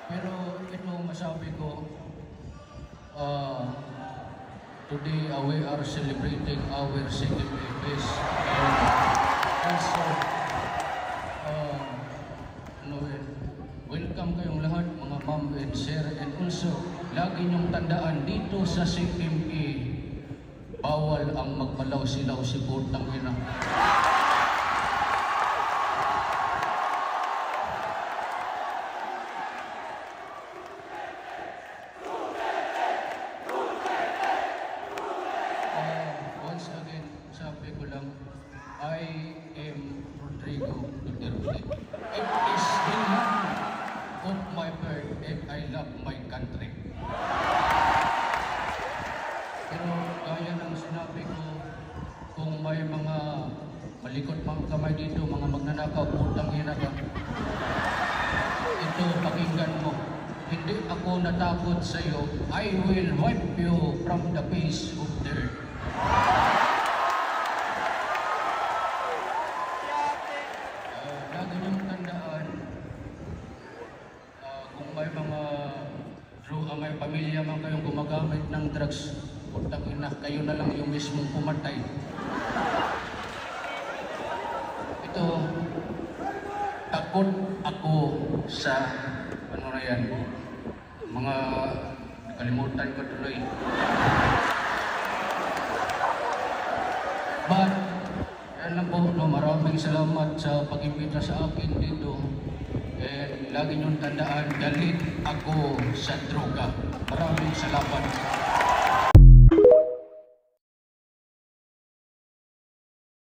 Pero ito masabi ko, today we are celebrating our second Epis. Also, welcome kayong lahat mga ma'am and sir, and also lagi niyong tandaan dito sa CMA, bawal ang magpalaw-silaw si putang ina. Once again, sabi ko lang, I am Rodrigo Duterte. It is the land of my birth and I love my country. Pero gaya ng sinabi ko, kung may mga malikot pang kamay dito, mga magnanakaw, putang ina ka, ito pakinggan mo. Hindi ako natakot sa iyo. I will wipe you from the face of the earth. Lagi niyong tandaan, kung may mga may pamilya man kayong gumagamit ng drugs, putang ina, kayo na lang yung mismong pumatay. Ito, takot ako sa ano na yan, mga kalimutan ko tuloy. But, yan lang po, no, maraming salamat sa pag-imbita sa akin dito. And lagi niyong tandaan, galit ako sa droga. Maraming salamat.